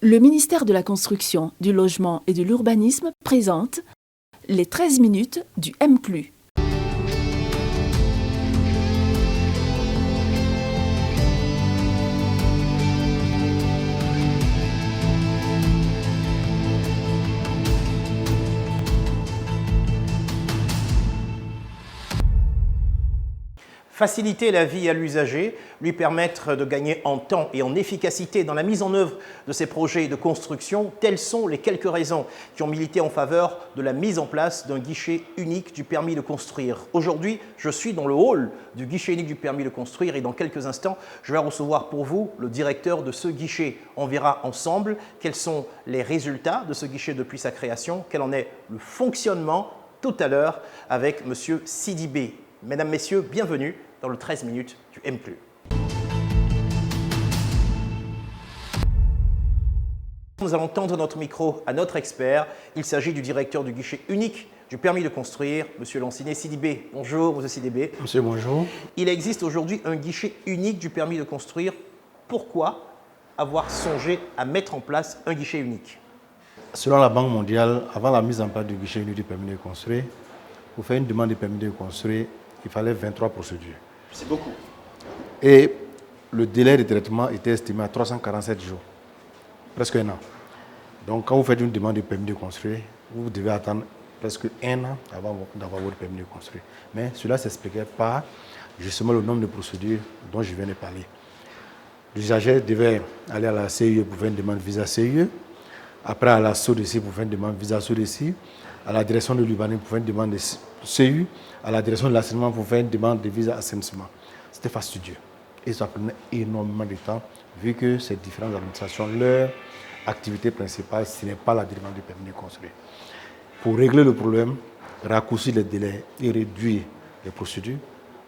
Le ministère de la Construction, du Logement et de l'Urbanisme présente les 13 minutes du M+. Faciliter la vie à l'usager, lui permettre de gagner en temps et en efficacité dans la mise en œuvre de ses projets de construction, telles sont les quelques raisons qui ont milité en faveur de la mise en place d'un guichet unique du permis de construire. Aujourd'hui, je suis dans le hall du guichet unique du permis de construire et dans quelques instants, je vais recevoir pour vous le directeur de ce guichet. On verra ensemble quels sont les résultats de ce guichet depuis sa création, quel en est le fonctionnement tout à l'heure avec M. Sidibé. Mesdames, Messieurs, bienvenue dans le 13 minutes du M+. Nous allons tendre notre micro à notre expert. Il s'agit du directeur du guichet unique du permis de construire, M. Lanciné Sidibé. Bonjour, M. Sidibé. Monsieur, bonjour. Il existe aujourd'hui un guichet unique du permis de construire. Pourquoi avoir songé à mettre en place un guichet unique? Selon la Banque mondiale, avant la mise en place du guichet unique du permis de construire, pour faire une demande de permis de construire, il fallait 23 procédures. C'est beaucoup. Et le délai de traitement était estimé à 347 jours, presque un an. Donc quand vous faites une demande de permis de construire, vous devez attendre presque un an avant d'avoir votre permis de construire. Mais cela s'expliquait par justement le nombre de procédures dont je viens de parler. L'usager devait aller à la CIE pour faire une demande visa CIE, après à la SODC pour faire une demande visa SODC, à la direction de l'urbanisme pour faire une demande de CU, à la direction de l'assainissement pour faire une demande de visa assainissement. C'était fastidieux. Et ça prenait énormément de temps, vu que ces différentes administrations, leur activité principale, ce n'est pas la demande de permis de construire. Pour régler le problème, raccourcir les délais et réduire les procédures,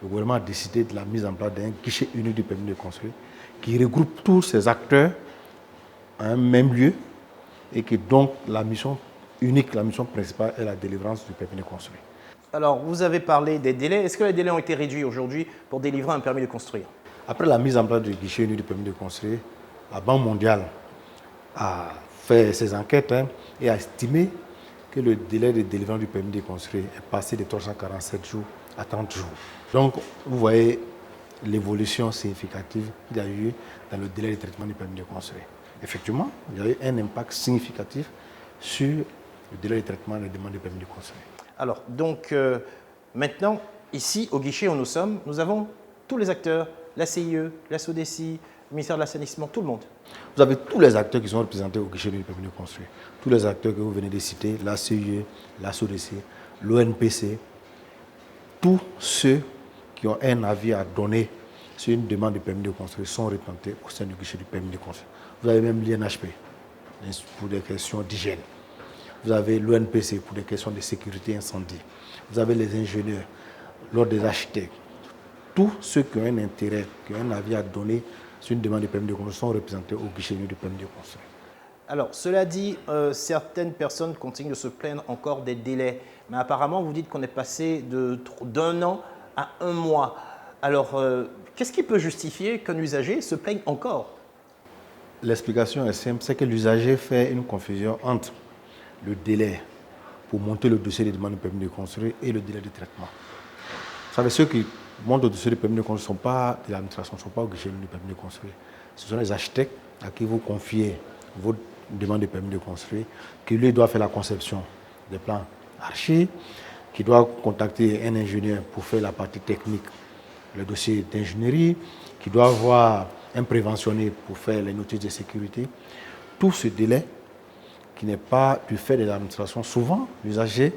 le gouvernement a décidé de la mise en place d'un guichet unique du permis de construire qui regroupe tous ces acteurs à un même lieu et que donc la mission unique, la mission principale est la délivrance du permis de construire. Alors, vous avez parlé des délais. Est-ce que les délais ont été réduits aujourd'hui pour délivrer un permis de construire? Après la mise en place du guichet unique du permis de construire, la Banque mondiale a fait ses enquêtes et a estimé que le délai de délivrance du permis de construire est passé de 347 jours à 30 jours. Donc, vous voyez l'évolution significative qu'il y a eu dans le délai de traitement du permis de construire. Effectivement, il y a eu un impact significatif sur le délai de traitement des demandes de permis de construire. Alors, donc, maintenant, ici, au guichet où nous sommes, nous avons tous les acteurs, la CIE, la SODC, le ministère de l'Assainissement, tout le monde. Vous avez tous les acteurs qui sont représentés au guichet du permis de construire. Tous les acteurs que vous venez de citer, la CIE, la SODC, l'ONPC, tous ceux qui ont un avis à donner sur une demande de permis de construire sont représentés au sein du guichet du permis de construire. Vous avez même l'INHP pour des questions d'hygiène. Vous avez l'ONPC pour des questions de sécurité incendie. Vous avez les ingénieurs, l'ordre des architectes. Tous ceux qui ont un intérêt, qui ont un avis à donner sur une demande de permis de construire sont représentés au guichet du permis de construire. Alors, cela dit, certaines personnes continuent de se plaindre encore des délais. Mais apparemment, vous dites qu'on est passé d'un an à un mois. Alors, qu'est-ce qui peut justifier qu'un usager se plaigne encore? L'explication est simple, c'est que l'usager fait une confusion entre le délai pour monter le dossier de demande de permis de construire et le délai de traitement. Vous savez, ceux qui montent le dossier de permis de construire ne sont pas de l'administration, ne sont pas au guichet du permis de construire. Ce sont les architectes à qui vous confiez votre demande de permis de construire, qui lui doit faire la conception des plans archi, qui doit contacter un ingénieur pour faire la partie technique, le dossier d'ingénierie, qui doit avoir un préventionné pour faire les notices de sécurité. Tout ce délai qui n'est pas du fait de l'administration, souvent l'usager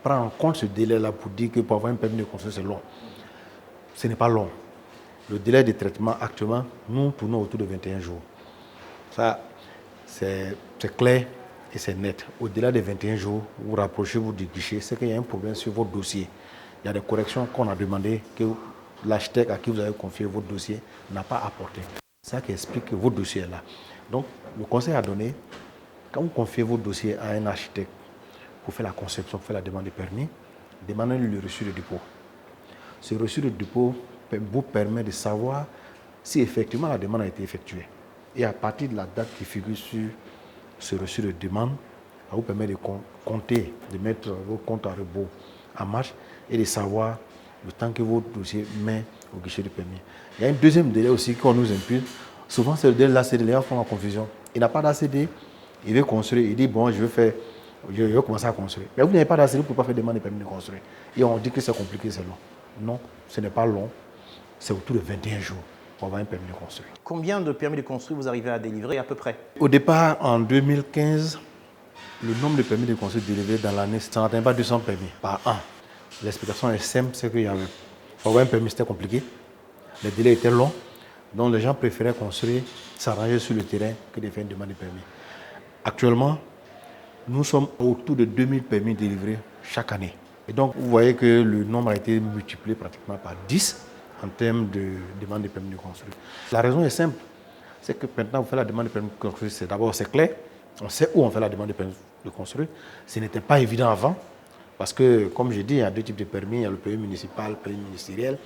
prend en compte ce délai-là pour dire que pour avoir un permis de construire, c'est long. Ce n'est pas long. Le délai de traitement, actuellement, nous tournons autour de 21 jours. Ça, c'est clair et c'est net. Au-delà de 21 jours, vous rapprochez-vous du guichet, c'est qu'il y a un problème sur votre dossier. Il y a des corrections qu'on a demandé que l'architecte à qui vous avez confié votre dossier n'a pas apporté. C'est ça qui explique que votre dossier est là. Donc, le conseil à donner, quand vous confiez votre dossier à un architecte pour faire la conception, pour faire la demande de permis, demandez-lui le reçu de dépôt. Ce reçu de dépôt vous permet de savoir si effectivement la demande a été effectuée. Et à partir de la date qui figure sur ce reçu de demande, ça vous permet de compter, de mettre vos comptes à rebours en marche et de savoir le temps que votre dossier met au guichet du permis. Il y a un deuxième délai aussi qu'on nous impute. Souvent, c'est le délai de l'ACD. Les gens font la confusion. Il n'a pas d'ACD, il veut construire, il dit bon, je vais commencer à construire. Mais vous n'avez pas d'ACD, vous ne pouvez pas faire demande de permis de construire. Et on dit que c'est compliqué, c'est long. Non, ce n'est pas long, c'est autour de 21 jours pour avoir un permis de construire. Combien de permis de construire vous arrivez à délivrer à peu près? Au départ, en 2015, le nombre de permis de construire délivrés dans l'année, ça n'atteint pas 200 permis par an. L'explication est simple, c'est qu'il y avait, pour avoir un permis, c'était compliqué. Les délais étaient longs, donc les gens préféraient construire, s'arranger sur le terrain que de faire une demande de permis. Actuellement, nous sommes autour de 2000 permis délivrés chaque année. Et donc, vous voyez que le nombre a été multiplié pratiquement par 10 en termes de demande de permis de construire. La raison est simple, c'est que maintenant, vous faites la demande de permis de construire, c'est clair, on sait où on fait la demande de permis de construire. Ce n'était pas évident avant, parce que, comme je dis, il y a deux types de permis, il y a le permis municipal, le permis ministériel,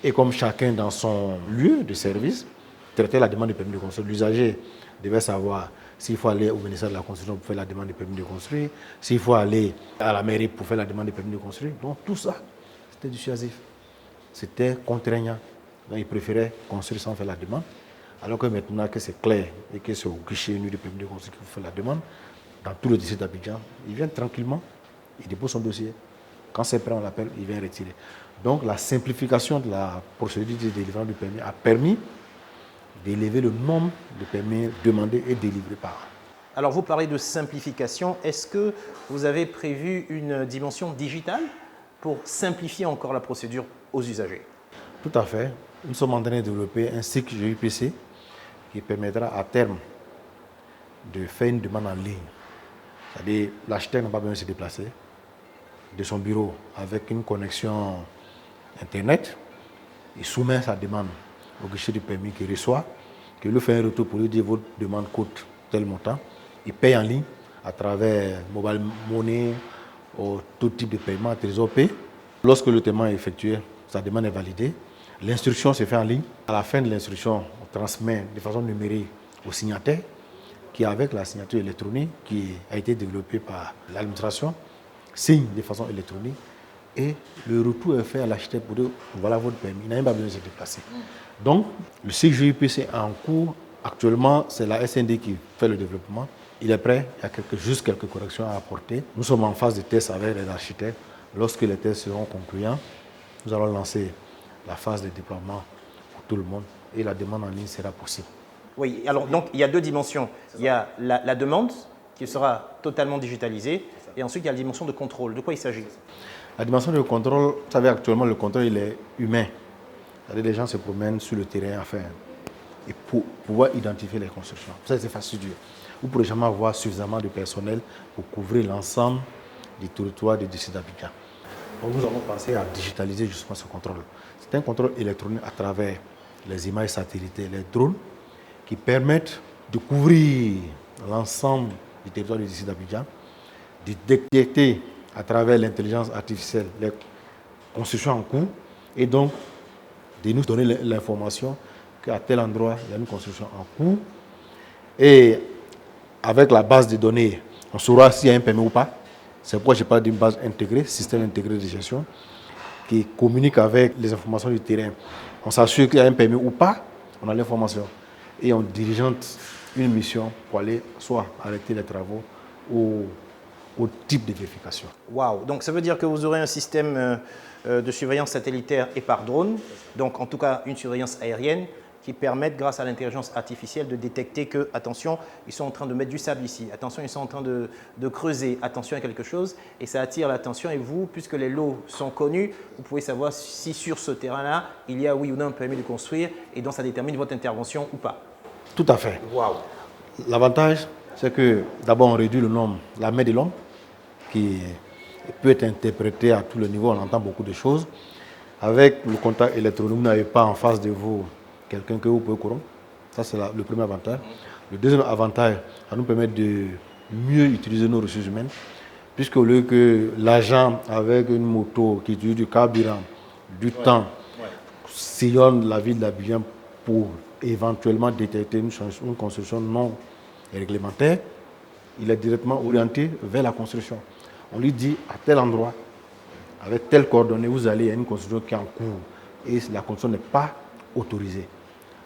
et comme chacun dans son lieu de service traitait la demande de permis de construire, l'usager devait savoir s'il faut aller au ministère de la Construction pour faire la demande de permis de construire, s'il faut aller à la mairie pour faire la demande de permis de construire. Donc tout ça, c'était dissuasif. C'était contraignant. Donc ils préféraient construire sans faire la demande. Alors que maintenant que c'est clair et que c'est au guichet nu de permis de construire qu'il faut faire la demande, dans tout le district d'Abidjan, il vient tranquillement, il dépose son dossier. Quand c'est prêt, on l'appelle, il vient retirer. Donc la simplification de la procédure de délivrance du permis a permis d'élever le nombre de permis demandés et délivrés par an. Alors vous parlez de simplification. Est-ce que vous avez prévu une dimension digitale pour simplifier encore la procédure aux usagers? Tout à fait. Nous sommes en train de développer un cycle GUPC qui permettra à terme de faire une demande en ligne. C'est-à-dire l'acheteur n'a pas besoin de se déplacer de son bureau avec une connexion Internet. Il soumet sa demande au guichet du permis qu'il reçoit, qui lui fait un retour pour lui dire votre demande coûte tel montant. Il paye en ligne à travers mobile money ou tout type de paiement, Trésor Pay. Lorsque le paiement est effectué, sa demande est validée. L'instruction se fait en ligne. À la fin de l'instruction, on transmet de façon numérique au signataire, qui avec la signature électronique qui a été développée par l'administration, signe de façon électronique et le retour est fait à l'acheteur pour dire voilà votre permis. Il n'a même pas besoin de se déplacer. Donc, le cycle GUPC est en cours. Actuellement, c'est la SND qui fait le développement. Il est prêt, il y a juste quelques corrections à apporter. Nous sommes en phase de test avec les architectes. Lorsque les tests seront concluants, nous allons lancer la phase de déploiement pour tout le monde et la demande en ligne sera possible. Oui, alors donc il y a deux dimensions. Il y a la demande qui sera totalement digitalisée et ensuite il y a la dimension de contrôle. De quoi il s'agit? La dimension de contrôle, vous savez actuellement le contrôle il est humain. C'est-à-dire les gens se promènent sur le terrain et pour pouvoir identifier les constructions. Ça c'est fastidieux. Vous ne pourrez jamais avoir suffisamment de personnel pour couvrir l'ensemble du territoire du district d'Abidjan. Donc nous avons pensé à digitaliser justement ce contrôle. C'est un contrôle électronique à travers les images satellitaires, les drones, qui permettent de couvrir l'ensemble du territoire du district d'Abidjan, de détecter à travers l'intelligence artificielle les constructions en cours et donc de nous donner l'information qu'à tel endroit, il y a une construction en cours. Et avec la base de données, on saura s'il y a un permis ou pas. C'est pourquoi je parle d'une base intégrée, système intégré de gestion, qui communique avec les informations du terrain. On s'assure qu'il y a un permis ou pas, on a l'information. Et on diligente une mission pour aller soit arrêter les travaux ou au type de vérification. Waouh! Donc ça veut dire que vous aurez un système de surveillance satellitaire et par drone, donc en tout cas une surveillance aérienne qui permettent, grâce à l'intelligence artificielle, de détecter que, attention, ils sont en train de mettre du sable ici, attention, ils sont en train de creuser, attention à quelque chose, et ça attire l'attention. Et vous, puisque les lots sont connus, vous pouvez savoir si sur ce terrain-là, il y a oui ou non un permis de construire, et donc ça détermine votre intervention ou pas. Tout à fait. Waouh! L'avantage, c'est que d'abord on réduit le nombre, la main de l'homme, qui peut être interprétée à tous les niveaux, on entend beaucoup de choses. Avec le contact électronique, vous n'avez pas en face de vous quelqu'un que vous pouvez corrompre. Ça, c'est le premier avantage. Le deuxième avantage, ça nous permet de mieux utiliser nos ressources humaines, puisque au lieu que l'agent avec une moto qui utilise du carburant, du temps, sillonne la ville d'Abidjan pour éventuellement détecter une construction non réglementaire, il est directement orienté vers la construction. On lui dit à tel endroit, avec telles coordonnées, vous allez à une construction qui est en cours et la construction n'est pas autorisée.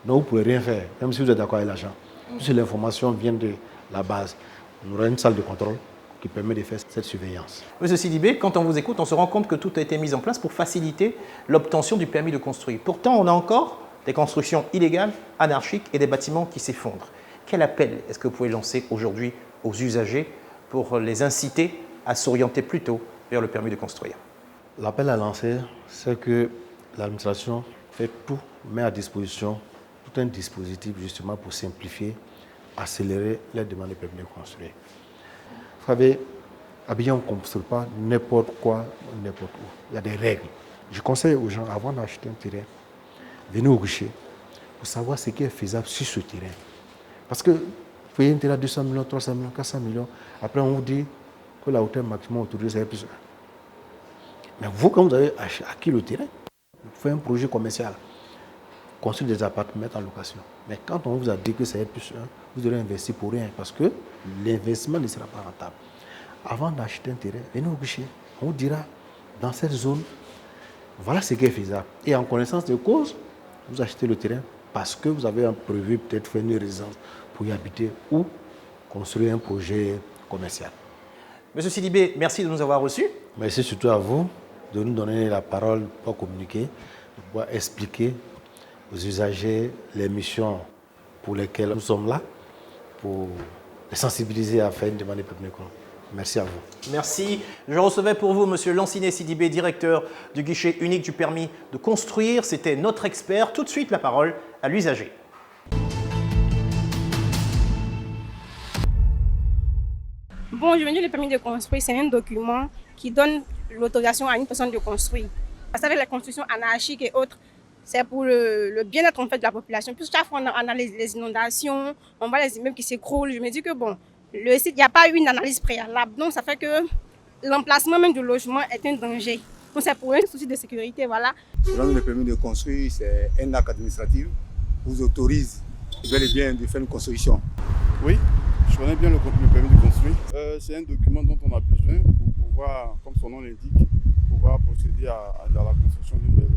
Donc vous ne pouvez rien faire, même si vous êtes d'accord avec l'agent. Si l'information vient de la base, on aura une salle de contrôle qui permet de faire cette surveillance. Monsieur Sidibé, quand on vous écoute, on se rend compte que tout a été mis en place pour faciliter l'obtention du permis de construire. Pourtant, on a encore des constructions illégales, anarchiques et des bâtiments qui s'effondrent. Quel appel est-ce que vous pouvez lancer aujourd'hui aux usagers pour les inciter à s'orienter plutôt vers le permis de construire? L'appel à lancer, c'est que l'administration fait tout, met à disposition tout un dispositif justement pour simplifier, accélérer les demandes de permis de construire. Vous savez, à Abidjan, on ne construit pas n'importe quoi, n'importe où. Il y a des règles. Je conseille aux gens, avant d'acheter un terrain, venez au guichet pour savoir ce qui est faisable sur ce terrain. Parce que vous voyez un terrain à 200 millions, 300 millions, 400 millions, après on vous dit que la hauteur maximum autorisée c'est plus 1. Mais vous, quand vous avez acquis le terrain, vous faites un projet commercial, construire des appartements, mettre en location. Mais quand on vous a dit que c'est plus 1, vous aurez investi pour rien parce que l'investissement ne sera pas rentable. Avant d'acheter un terrain, venez au guichet. On vous dira, dans cette zone, voilà ce qui est faisable. Et en connaissance de cause, vous achetez le terrain parce que vous avez prévu peut-être faire une résidence pour y habiter ou construire un projet commercial. Monsieur Sidibé, merci de nous avoir reçus. Merci surtout à vous de nous donner la parole pour communiquer, pour pouvoir expliquer aux usagers les missions pour lesquelles nous sommes là, pour les sensibiliser à faire une demande de permis de construire. Merci à vous. Merci. Je recevais pour vous Monsieur Lanciné Sidibé, directeur du guichet unique du permis de construire. C'était notre expert. Tout de suite, la parole à l'usager. Bon, je veux dire, le permis de construire, c'est un document qui donne l'autorisation à une personne de construire. Parce qu'avec les constructions anarchiques et autres, c'est pour le bien-être en fait, de la population. Puis chaque fois, on a les inondations, on voit les immeubles qui s'écroulent. Je me dis que bon, le site, il n'y a pas eu une analyse préalable. Donc, ça fait que l'emplacement même du logement est un danger. Donc, c'est pour un souci de sécurité, voilà. Le permis de construire, c'est un acte administratif qui vous autorise bel et bien de faire une construction. Oui, je connais bien le permis de construire. C'est un document dont on a besoin pour pouvoir, comme son nom l'indique, pouvoir procéder à la construction d'une maison.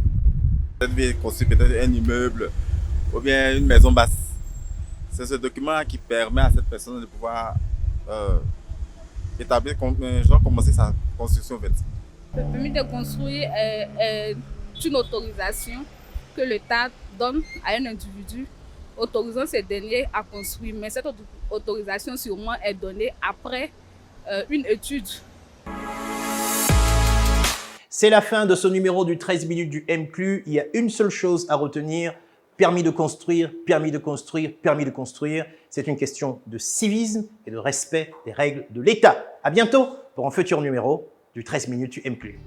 Peut-être bien construire peut-être un immeuble ou bien une maison basse. C'est ce document qui permet à cette personne de pouvoir établir, commencer sa construction. Le permis de construire est une autorisation que l'État donne à un individu autorisant ces derniers à construire. Mais cette autorisation sûrement est donnée après une étude. C'est la fin de ce numéro du 13 minutes du MCLU. Il y a une seule chose à retenir. Permis de construire, permis de construire, permis de construire. C'est une question de civisme et de respect des règles de l'État. À bientôt pour un futur numéro du 13 minutes du MCLU.